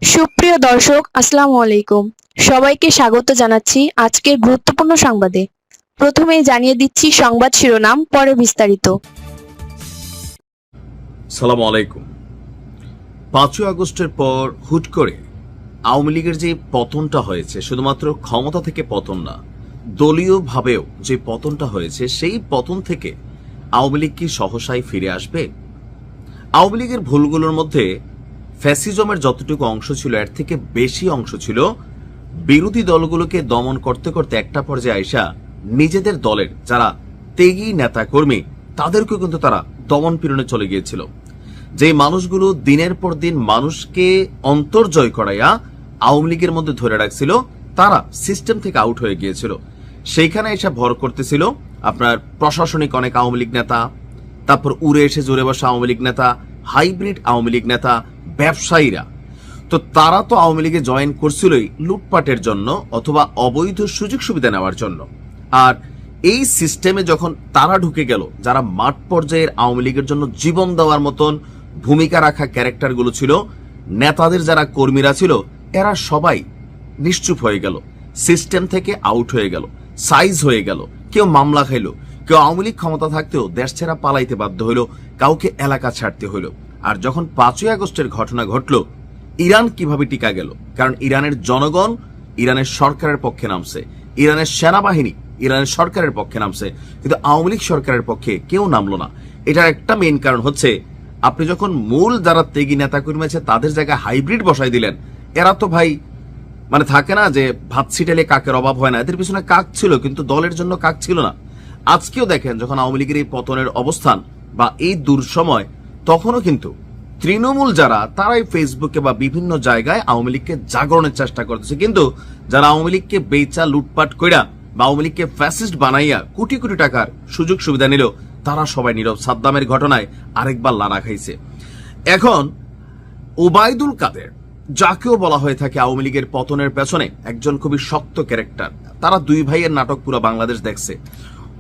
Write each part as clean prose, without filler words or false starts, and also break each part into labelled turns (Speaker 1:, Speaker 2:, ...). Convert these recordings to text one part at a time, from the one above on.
Speaker 1: সুপ্রিয় দর্শক, আসসালামু আলাইকুম। সবাইকে স্বাগত জানাচ্ছি আজকের গুরুত্বপূর্ণ সংবাদে। প্রথমেই জানিয়ে দিচ্ছি সংবাদ শিরোনাম, পরে বিস্তারিত।
Speaker 2: সালাম আলাইকুম। 5ই আগস্টের পর হুট করে আওয়ামী লীগের যে পতনটা হয়েছে, শুধুমাত্র ক্ষমতা থেকে পতন না, দলীয়ভাবেও যে পতনটা হয়েছে, সেই পতন থেকে আওয়ামী লীগ কি সহসাই ফিরে আসবে? আওয়ামী লীগের ভুলগুলোর মধ্যে ফ্যাসিজমের যতটুকু অংশ ছিল, এর থেকে বেশি অংশ ছিল বিরোধী দলগুলোকে দমন করতে করতে একটা পর্যায়ে আইসা নিজেদের দলের যারা ত্যাগী নেতা কর্মী তাদেরকেও কিন্তু তারা দমন পীড়নে চলে গিয়েছিল। যে মানুষগুলো দিনের পর দিন মানুষকে অন্তর্জয় করাইয়া আওয়ামী লীগের মধ্যে ধরে রাখছিল, তারা সিস্টেম থেকে আউট হয়ে গিয়েছিল। সেইখানে এসে ভর করতেছিল আপনার প্রশাসনিক অনেক আওয়ামী লীগ নেতা, তারপর উড়ে এসে জোরে বসা আওয়ামী লীগ নেতা, হাইব্রিড আওয়ামী লীগ নেতা, ব্যবসায়ীরা। তো তারা তো আওয়ামী লীগে জয়েন করছিলই লুটপাটের জন্য অথবা অবৈধ সুযোগ সুবিধা নেওয়ার জন্য। আর এই সিস্টেমে যখন তারা ঢুকে গেল, যারা মাঠ পর্যায়ের আওয়ামী লীগের জন্য জীবন দেওয়ার মতন ভূমিকা রাখা ক্যারেক্টারগুলো ছিল, নেতাদের যারা কর্মীরা ছিল, এরা সবাই নিশ্চুপ হয়ে গেল, সিস্টেম থেকে আউট হয়ে গেল, সাইজ হয়ে গেল। কেউ মামলা খাইল, কেউ আওয়ামী লীগ ক্ষমতা থাকতেও দেশ ছেড়া পালাইতে বাধ্য হইল, কাউকে এলাকা ছাড়তে হইল। আর যখন 5ই আগস্টের ঘটনা ঘটল, ইরান কিভাবে টিকা গেল? কারণ ইরানের জনগণ ইরানের সরকারের পক্ষে নামছে, ইরানের সেনাবাহিনী ইরানের সরকারের পক্ষে নামছে, কিন্তু আওয়ামী লীগ সরকারের পক্ষে কেউ নামলো না। এটার একটা মেইন কারণ হচ্ছে, আপনি যখন মূল যারা ত্যাগী নেতা কর্মী আছে তাদের জায়গায় হাইব্রিড বসাই দিলেন, এরা তো ভাই মানে থাকে না যে ভাত ছিটালে কাকের অভাব হয় না, এদের পিছনে কাক ছিল কিন্তু দলের জন্য কাক ছিল না। আজকেও দেখেন যখন আওয়ামী লীগের এই পতনের অবস্থান বা এই দুঃসময়, তখনও কিন্তু তৃণমূল যারা তারাই ফেসবুকে বা বিভিন্ন জায়গায় আওয়ামী লীগকে জাগরণের চেষ্টা করতেছে, কিন্তু যারা আওয়ামী লীগকে বেচা লুটপাট কইরা বা আওয়ামী লীগকে ফ্যাসিস্ট বানাইয়া কোটি কোটি টাকার সুযোগ সুবিধা নিল, তারা সবাই নীরব। সাদ্দামের ঘটনায় আরেকবার লানা খাইছে। এখন ওবায়দুল কাদের, যাকেও বলা হয়ে থাকে আওয়ামী লীগের পতনের পেছনে একজন খুবই শক্ত ক্যারেক্টার, তারা দুই ভাইয়ের নাটক পুরো বাংলাদেশ দেখছে।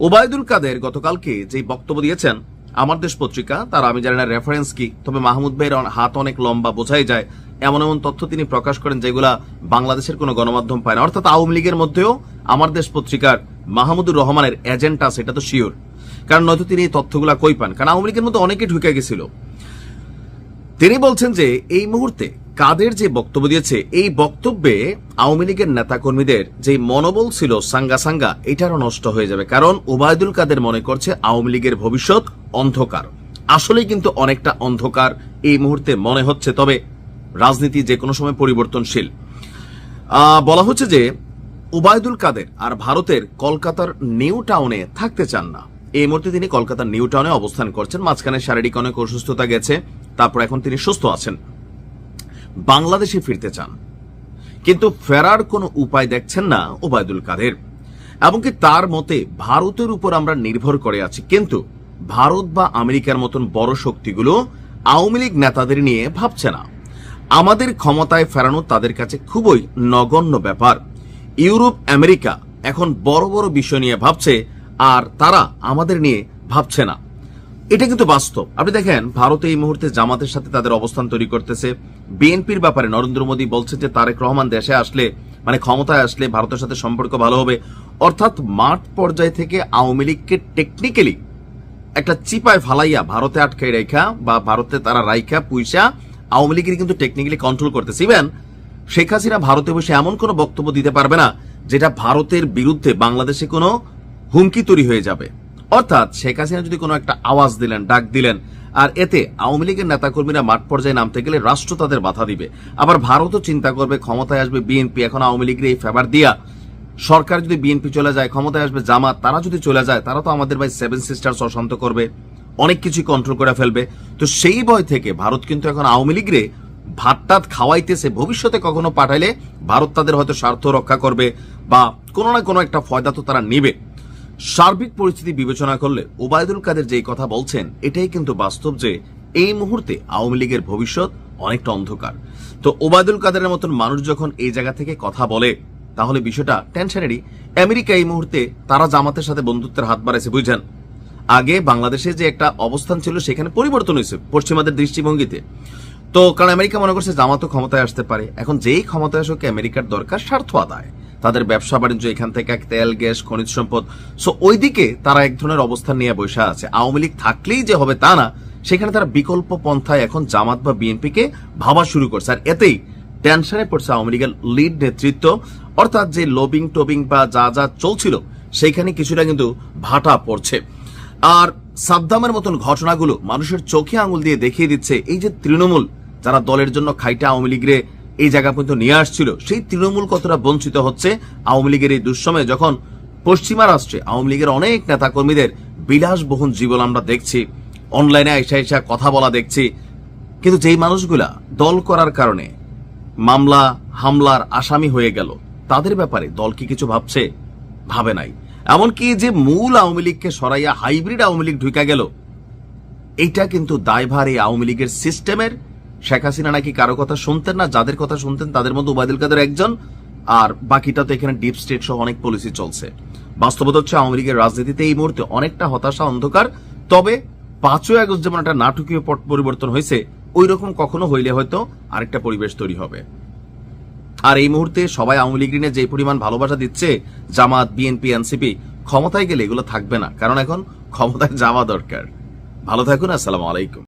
Speaker 2: ওবায়দুল কাদের গতকালকে যে বক্তব্য দিয়েছেন আমার দেশ পত্রিকা, তার আমি জানি না রেফারেন্স কি, তবে মাহমুদ ভাইয়ের হাত অনেক লম্বা, বোঝাই যায়। এমন এমন তথ্য তিনি প্রকাশ করেন যেগুলা বাংলাদেশের কোনো গণমাধ্যম পায় না। অর্থাৎ আওয়ামী লীগের মধ্যেও আমার দেশ পত্রিকার মাহমুদুর রহমানের এজেন্ট আছে, এটা তো শিওর। কারণ নয়তো তিনি এই তথ্যগুলা কই পান? কারণ আওয়ামী লীগের মধ্যে অনেকে ঢুকে গেছিল। তিনি বলছেন যে এই মুহূর্তে কাদের যে বক্তব্য দিয়েছে, এই বক্তব্যে আওয়ামী লীগের নেতাকর্মীদের যে মনোবল ছিল সাঙ্গা সাঙ্গা, এটারও নষ্ট হয়ে যাবে। কারণ ওবায়দুল কাদের মনে করছে আওয়ামী লীগের ভবিষ্যৎ অন্ধকার। আসলেই কিন্তু অনেকটা অন্ধকার এই মুহূর্তে মনে হচ্ছে, তবে রাজনীতি যে কোনো সময় পরিবর্তনশীল। বলা হচ্ছে যে ওবায়দুল কাদের আর ভারতের কলকাতার নিউ টাউনে থাকতে চান না। এই মুহূর্তে তিনি কলকাতার নিউ টাউনে অবস্থান করছেন। মাঝখানে শারীরিক অনেক অসুস্থতা গেছে, তারপর এখন তিনি সুস্থ আছেন, বাংলাদেশে ফিরতে চান, কিন্তু ফেরার কোনো উপায় দেখছেন না ওবায়দুল কাদের। এমনকি তার মতে ভারতের উপর আমরা নির্ভর করে আছি, কিন্তু ভারত বা আমেরিকার মতন বড় শক্তিগুলো আওয়ামী লীগ নেতাদের নিয়ে ভাবছে না। আমাদের ক্ষমতায় ফেরানো তাদের কাছে খুবই নগণ্য ব্যাপার। ইউরোপ আমেরিকা এখন বড় বড় বিষয় নিয়ে ভাবছে, আর তারা আমাদের নিয়ে ভাবছে না। এটা কিন্তু বাস্তব। আপনি দেখেন ভারতে এই মুহূর্তে জামাতের সাথে তাদের অবস্থান তৈরি করতেছে। বিএনপির ব্যাপারে নরেন্দ্র মোদী বলছে যে তারেক রহমান দেশে আসলে, মানে ক্ষমতায় আসলে ভারতের সাথে সম্পর্ক ভালো হবে। অর্থাৎ মাঠ পর্যায় থেকে আওয়ামী লীগকে টেকনিক্যালি একটা চিপায় ফালাইয়া ভারতে আটকাই রেখা বা ভারতে তারা রাইখা পুইসা আওয়ামী লীগের কিন্তু টেকনিক্যালি কন্ট্রোল করতেছে। ইভেন শেখ হাসিনা ভারতে বসে এমন কোনো বক্তব্য দিতে পারবে না যেটা ভারতের বিরুদ্ধে বাংলাদেশে কোনো হুমকি তৈরি হয়ে যাবে। অর্থাৎ শেখ হাসিনা যদি কোনো একটা আওয়াজ দিলেন, ডাক দিলেন, আর এতে আওয়ামী লীগের নেতাকর্মীরা মাঠ পর্যায়ে নামতে গেলে রাষ্ট্র তাদের বাধা দিবে। আবার ভারতও চিন্তা করবে ক্ষমতায় আসবে বিএনপি, এখন আওয়ামী লীগের এই ফেভার দিয়া সরকার যদি বিএনপি চলে যায়, ক্ষমতায় আসবে জামাত, তারা যদি চলে যায়, তারা তো আমাদের ভাই সেভেন সিস্টার্স অশান্ত করবে, অনেক কিছু কন্ট্রোল করে ফেলবে। তো সেই ভয় থেকে ভারত কিন্তু এখন আওয়ামী লীগরে ভাতটাত খাওয়াইতেছে। ভবিষ্যতে কখনো পাঠাইলে ভারত তাদের হয়তো স্বার্থ রক্ষা করবে বা কোনো না কোনো একটা ফয়দা তো তারা নিবে। সার্বিক পরিস্থিতি বিবেচনা করলে ওবায়দুল কাদের যেই কথা বলছেন, এটাই কিন্তু বাস্তব যে এই মুহূর্তে আওয়ামী লীগের ভবিষ্যৎ অনেকটা অন্ধকার। তো ওবায়দুল কাদেরের মতন মানুষ যখন এই জায়গা থেকে কথা বলে, তাহলে বিষয়টা টেনশনেরই। আমেরিকা এই মুহূর্তে তারা জামাতের সাথে বন্ধুত্বের হাত বাড়াইছে, বুঝছেন। আগে বাংলাদেশে যে একটা অবস্থান ছিল সেখানে পরিবর্তন হয়েছে পশ্চিমাদের দৃষ্টিভঙ্গিতে। তো কারণ আমেরিকা মনে করছে জামাতও ক্ষমতায় আসতে পারে। এখন যেই ক্ষমতায় আসুক আমেরিকার দরকার স্বার্থ আদায়, তাদের ব্যবসা বাণিজ্য, এখান থেকে তেল গ্যাস খনিজ সম্পদ। সো ওইদিকে তারা এক ধরনের অবস্থান নিয়ে বসে আছে। আওয়ামী লীগ থাকলেই যে হবে তা না, সেখানে তারা বিকল্প পন্থায় এখন জামাত বা বিএনপিকে ভাবা শুরু করছে। আর এতেই টেনশনে পড়ছে আওয়ামী লীগের লিড নেতৃত্ব, অর্থাৎ যে লবিং টবিং বা যা যা চলছিল সেইখানে কিছুটা কিন্তু ভাটা পড়ছে। আর সাদ্দামের মতন ঘটনাগুলো মানুষের চোখে আঙুল দিয়ে দেখিয়ে দিচ্ছে এই যে তৃণমূল যারা দলের জন্য খাইটা আওয়ামী লীগরে এই জায়গা পর্যন্ত নিয়ে আসছিল, সেই তৃণমূল কতটা বঞ্চিত হচ্ছে আওয়ামী লীগের এই দুঃসময়ে, যখন পশ্চিমা রাষ্ট্রে আওয়ামী লীগের অনেক নেতা কর্মীদের বিলাসবহুল জীবন আমরা দেখছি, অনলাইনে আইসা কথা বলা দেখছি। কিন্তু যেই মানুষগুলা দল করার কারণে মামলা হামলার আসামি হয়ে গেল, তাদের ব্যাপারে দল কি কিছু ভাবছে? ভাবে নাই। এমনকি যে মূল আওয়ামী লীগকে সরাইয়া হাইব্রিড আওয়ামী লীগ ঢুকা গেল, এইটা কিন্তু দায়ভার এই আওয়ামী লীগের সিস্টেমের। শেখ হাসিনা নাকি কারো কথা শুনতেন না, যাদের কথা শুনতেন তাদের মধ্যে ওবায়দুল কাদের একজন, আর বাকিটা তো এখানে ডিপ স্টেট সহ অনেক পলিসি চলছে। বাস্তবতা হচ্ছে আওয়ামী লীগের রাজনীতিতে এই মুহূর্তে অনেকটা হতাশা, অন্ধকার। তবে 5ই আগস্ট যেমন একটা নাটকীয় পট পরিবর্তন হয়েছে, ওই রকম কখনো হইলে হয়তো আরেকটা পরিবেশ তৈরি হবে। আর এই মুহূর্তে সবাই আওয়ামী লীগ নিয়ে যে পরিমাণ ভালোবাসা দিচ্ছে, জামাত বিএনপি এনসিপি, ক্ষমতায় গেলে এগুলো থাকবে না, কারণ এখন ক্ষমতায় যাওয়া দরকার। ভালো থাকুন, আসসালামু আলাইকুম।